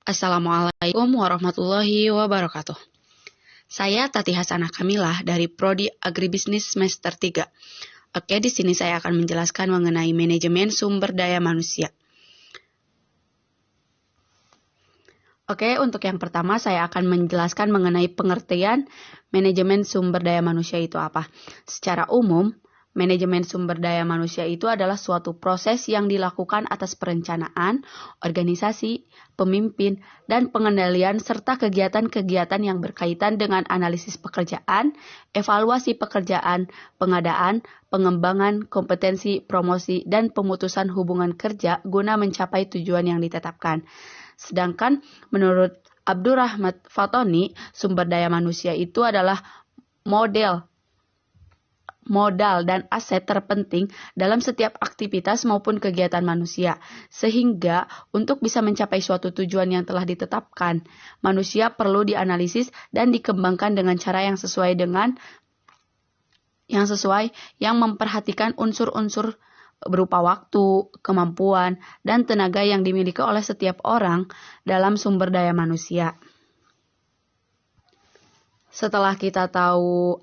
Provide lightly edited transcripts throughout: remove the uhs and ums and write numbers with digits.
Assalamualaikum warahmatullahi wabarakatuh. Saya Tati Hasanah Kamilah dari Prodi Agribisnis semester 3. Oke, di sini saya akan menjelaskan mengenai manajemen sumber daya manusia. Oke, untuk yang pertama saya akan menjelaskan mengenai pengertian manajemen sumber daya manusia itu apa. Secara umum, manajemen sumber daya manusia itu adalah suatu proses yang dilakukan atas perencanaan, organisasi, pemimpin, dan pengendalian serta kegiatan-kegiatan yang berkaitan dengan analisis pekerjaan, evaluasi pekerjaan, pengadaan, pengembangan, kompetensi, promosi, dan pemutusan hubungan kerja guna mencapai tujuan yang ditetapkan. Sedangkan menurut Abdurrahman Fatoni, sumber daya manusia itu adalah modal dan aset terpenting dalam setiap aktivitas maupun kegiatan manusia. Sehingga untuk bisa mencapai suatu tujuan yang telah ditetapkan, manusia perlu dianalisis dan dikembangkan dengan cara yang sesuai yang memperhatikan unsur-unsur berupa waktu, kemampuan, dan tenaga yang dimiliki oleh setiap orang dalam sumber daya manusia. Setelah kita tahu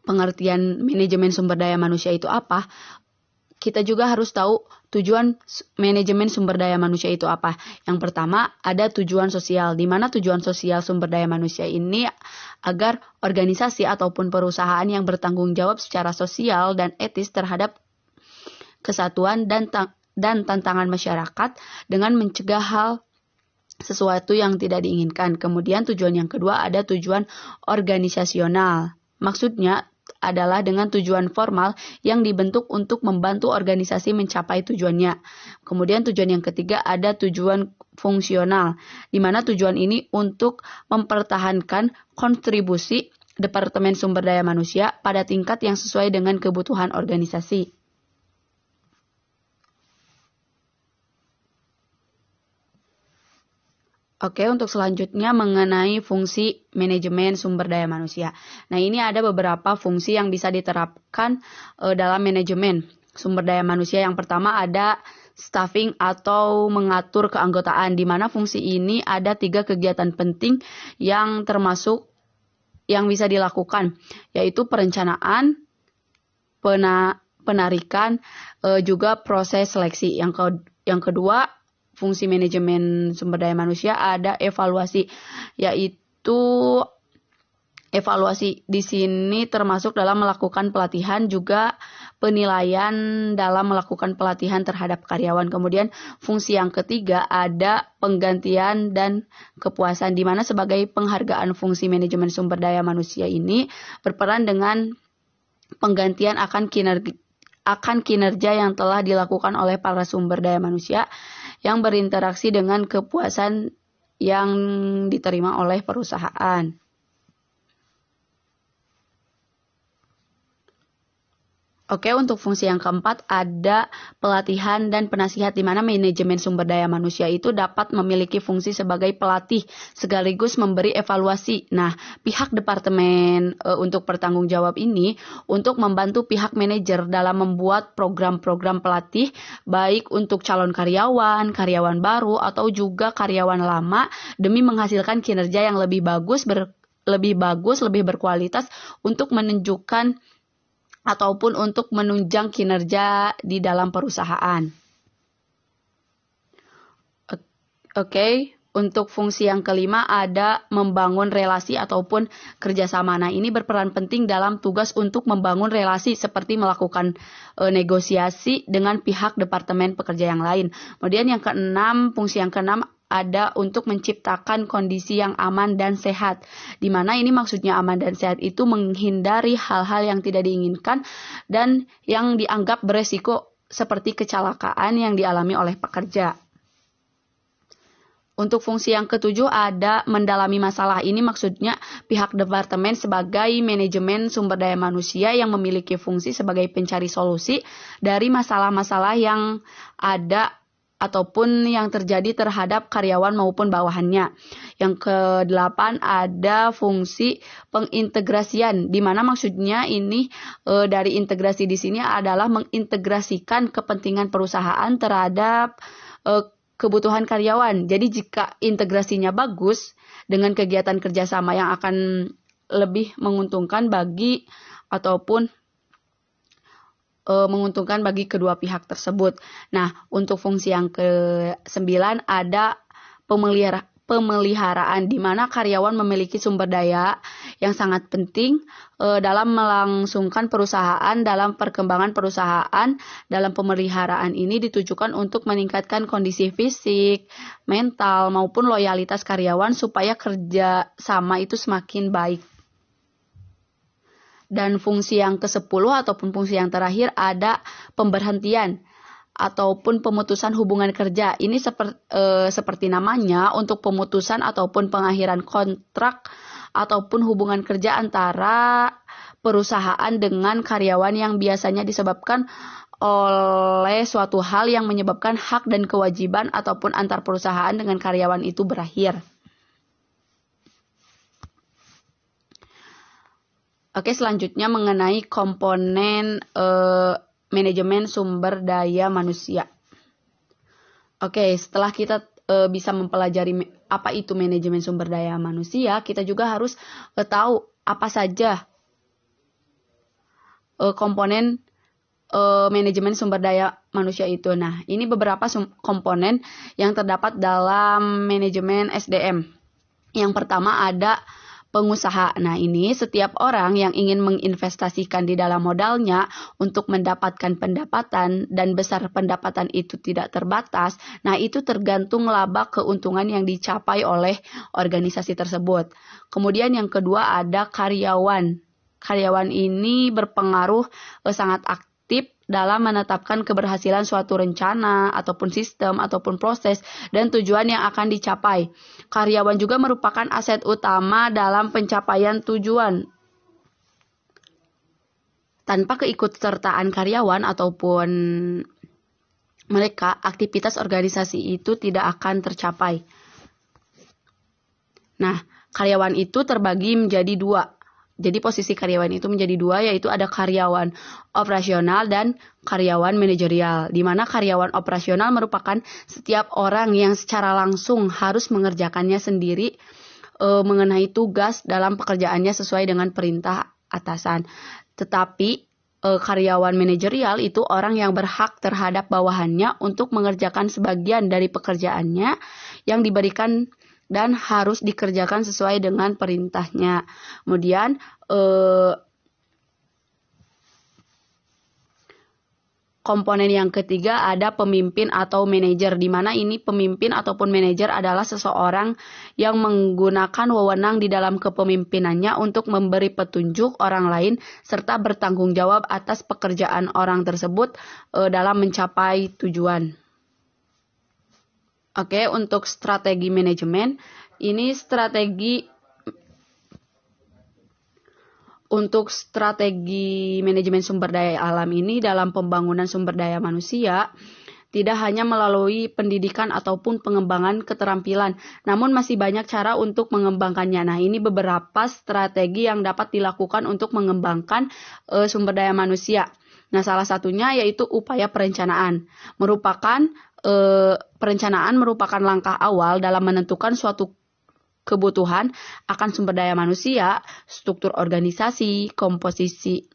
pengertian manajemen sumber daya manusia itu apa, kita juga harus tahu tujuan manajemen sumber daya manusia itu apa. Yang pertama, ada tujuan sosial, di mana tujuan sosial sumber daya manusia ini agar organisasi ataupun perusahaan yang bertanggung jawab secara sosial dan etis terhadap kesatuan dan tantangan masyarakat dengan mencegah hal sesuatu yang tidak diinginkan. Kemudian tujuan yang kedua ada tujuan organisasional. Maksudnya adalah dengan tujuan formal yang dibentuk untuk membantu organisasi mencapai tujuannya. Kemudian tujuan yang ketiga ada tujuan fungsional, di mana tujuan ini untuk mempertahankan kontribusi Departemen Sumber Daya Manusia pada tingkat yang sesuai dengan kebutuhan organisasi. Oke, untuk selanjutnya mengenai fungsi manajemen sumber daya manusia. Nah, ini ada beberapa fungsi yang bisa diterapkan dalam manajemen sumber daya manusia. Yang pertama ada staffing atau mengatur keanggotaan, di mana fungsi ini ada 3 kegiatan penting yang termasuk yang bisa dilakukan, yaitu perencanaan, penarikan, juga proses seleksi. Yang kedua, fungsi manajemen sumber daya manusia ada evaluasi, yaitu evaluasi di sini termasuk dalam melakukan pelatihan, juga penilaian dalam melakukan pelatihan terhadap karyawan. Kemudian fungsi yang ketiga ada penggantian dan kepuasan, di mana sebagai penghargaan fungsi manajemen sumber daya manusia ini berperan dengan penggantian akan kinerja yang telah dilakukan oleh para sumber daya manusia yang berinteraksi dengan kepuasan yang diterima oleh perusahaan. Oke, untuk fungsi yang keempat ada pelatihan dan penasihat, di mana manajemen sumber daya manusia itu dapat memiliki fungsi sebagai pelatih sekaligus memberi evaluasi. Nah, pihak departemen untuk bertanggung jawab ini untuk membantu pihak manajer dalam membuat program-program pelatih baik untuk calon karyawan baru atau juga karyawan lama demi menghasilkan kinerja yang lebih bagus, lebih berkualitas untuk menunjukkan ataupun untuk menunjang kinerja di dalam perusahaan. Oke, untuk fungsi yang kelima ada membangun relasi ataupun kerjasama. Nah, ini berperan penting dalam tugas untuk membangun relasi seperti melakukan negosiasi dengan pihak departemen pekerja yang lain. Kemudian fungsi yang keenam ada untuk menciptakan kondisi yang aman dan sehat. Di mana ini maksudnya aman dan sehat itu menghindari hal-hal yang tidak diinginkan dan yang dianggap beresiko seperti kecelakaan yang dialami oleh pekerja. Untuk fungsi yang ketujuh ada mendalami masalah. Ini maksudnya pihak departemen sebagai manajemen sumber daya manusia yang memiliki fungsi sebagai pencari solusi dari masalah-masalah yang ada ataupun yang terjadi terhadap karyawan maupun bawahannya. Yang ke-8 ada fungsi pengintegrasian, di mana maksudnya ini dari integrasi di sini adalah mengintegrasikan kepentingan perusahaan terhadap kebutuhan karyawan. Jadi jika integrasinya bagus dengan kegiatan kerjasama yang akan lebih menguntungkan bagi ataupun menguntungkan bagi kedua pihak tersebut. Nah, untuk fungsi yang ke-9 ada pemeliharaan, di mana karyawan memiliki sumber daya yang sangat penting dalam melangsungkan perusahaan. Dalam perkembangan perusahaan, dalam pemeliharaan ini ditujukan untuk meningkatkan kondisi fisik, mental, maupun loyalitas karyawan supaya kerja sama itu semakin baik. Dan fungsi yang ke-10 ataupun fungsi yang terakhir ada pemberhentian ataupun pemutusan hubungan kerja. Ini seperti namanya, untuk pemutusan ataupun pengakhiran kontrak ataupun hubungan kerja antara perusahaan dengan karyawan yang biasanya disebabkan oleh suatu hal yang menyebabkan hak dan kewajiban ataupun antar perusahaan dengan karyawan itu berakhir. Oke, selanjutnya mengenai komponen manajemen sumber daya manusia. Oke, setelah kita bisa mempelajari apa itu manajemen sumber daya manusia, kita juga harus tahu apa saja komponen manajemen sumber daya manusia itu. Nah, ini beberapa komponen yang terdapat dalam manajemen SDM. Yang pertama ada pengusaha. Nah, ini setiap orang yang ingin menginvestasikan di dalam modalnya untuk mendapatkan pendapatan, dan besar pendapatan itu tidak terbatas. Nah, itu tergantung laba keuntungan yang dicapai oleh organisasi tersebut. Kemudian yang kedua ada karyawan. Karyawan ini berpengaruh sangat aktif dalam menetapkan keberhasilan suatu rencana ataupun sistem ataupun proses dan tujuan yang akan dicapai. Karyawan juga merupakan aset utama dalam pencapaian tujuan. Tanpa keikutsertaan karyawan ataupun mereka, aktivitas organisasi itu tidak akan tercapai. Nah, karyawan itu terbagi menjadi dua. Jadi posisi karyawan itu menjadi dua, yaitu ada karyawan operasional dan karyawan manajerial. Di mana karyawan operasional merupakan setiap orang yang secara langsung harus mengerjakannya sendiri mengenai tugas dalam pekerjaannya sesuai dengan perintah atasan. Tetapi karyawan manajerial itu orang yang berhak terhadap bawahannya untuk mengerjakan sebagian dari pekerjaannya yang diberikan dan harus dikerjakan sesuai dengan perintahnya. Kemudian komponen yang ketiga ada pemimpin atau manajer, di mana ini pemimpin ataupun manajer adalah seseorang yang menggunakan wewenang di dalam kepemimpinannya untuk memberi petunjuk orang lain serta bertanggung jawab atas pekerjaan orang tersebut dalam mencapai tujuan. Oke, untuk strategi manajemen, ini untuk strategi manajemen sumber daya alam ini dalam pembangunan sumber daya manusia, tidak hanya melalui pendidikan ataupun pengembangan keterampilan, namun masih banyak cara untuk mengembangkannya. Nah, ini beberapa strategi yang dapat dilakukan untuk mengembangkan sumber daya manusia. Nah, salah satunya yaitu upaya perencanaan. Perencanaan merupakan langkah awal dalam menentukan suatu kebutuhan akan sumber daya manusia, struktur organisasi, komposisi,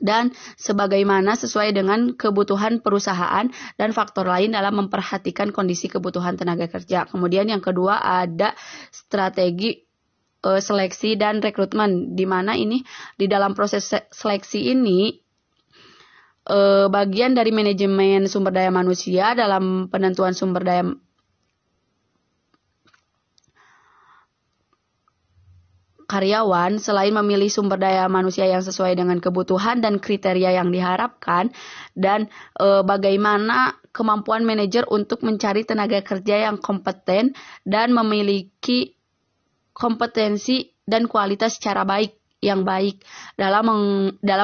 dan sebagaimana sesuai dengan kebutuhan perusahaan dan faktor lain dalam memperhatikan kondisi kebutuhan tenaga kerja. Kemudian yang kedua ada strategi seleksi dan rekrutmen, di mana ini di dalam proses seleksi ini bagian dari manajemen sumber daya manusia dalam penentuan sumber daya karyawan. Selain memilih sumber daya manusia yang sesuai dengan kebutuhan dan kriteria yang diharapkan, dan bagaimana kemampuan manajer untuk mencari tenaga kerja yang kompeten dan memiliki kompetensi dan kualitas yang baik dalam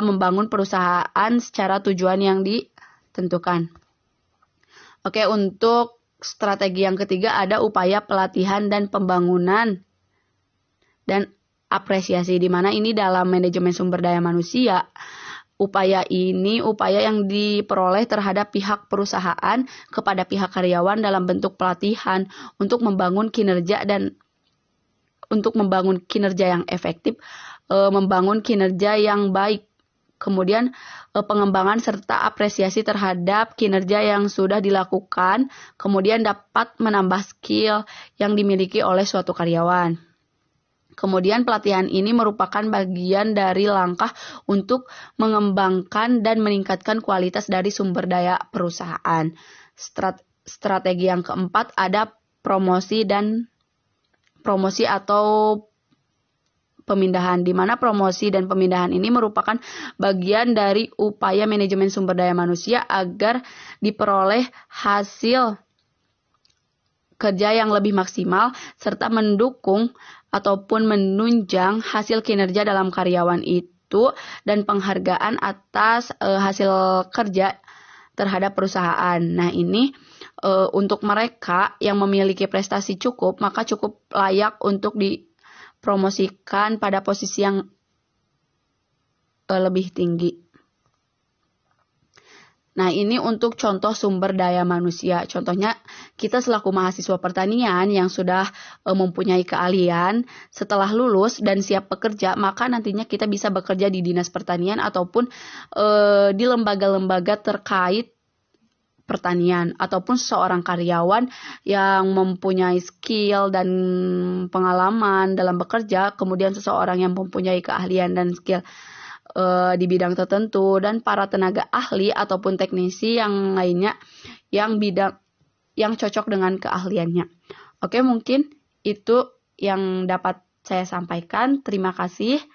membangun perusahaan secara tujuan yang ditentukan. Oke, untuk strategi yang ketiga ada upaya pelatihan dan pembangunan dan apresiasi, di mana ini dalam manajemen sumber daya manusia, Upaya ini upaya yang diperoleh terhadap pihak perusahaan kepada pihak karyawan dalam bentuk pelatihan untuk membangun kinerja yang efektif, membangun kinerja yang baik. Kemudian pengembangan serta apresiasi terhadap kinerja yang sudah dilakukan, kemudian dapat menambah skill yang dimiliki oleh suatu karyawan. Kemudian pelatihan ini merupakan bagian dari langkah untuk mengembangkan dan meningkatkan kualitas dari sumber daya perusahaan. Strategi yang keempat ada promosi atau pemindahan, di mana promosi dan pemindahan ini merupakan bagian dari upaya manajemen sumber daya manusia agar diperoleh hasil kerja yang lebih maksimal serta mendukung ataupun menunjang hasil kinerja dalam karyawan itu dan penghargaan atas hasil kerja terhadap perusahaan. Nah, ini untuk mereka yang memiliki prestasi cukup, maka cukup layak untuk dipromosikan pada posisi yang lebih tinggi. Nah, ini untuk contoh sumber daya manusia. Contohnya, kita selaku mahasiswa pertanian yang sudah mempunyai keahlian, setelah lulus dan siap bekerja, maka nantinya kita bisa bekerja di dinas pertanian ataupun di lembaga-lembaga terkait pertanian, ataupun seorang karyawan yang mempunyai skill dan pengalaman dalam bekerja, kemudian seseorang yang mempunyai keahlian dan skill di bidang tertentu, dan para tenaga ahli ataupun teknisi yang lainnya yang cocok dengan keahliannya. Oke, mungkin itu yang dapat saya sampaikan. Terima kasih.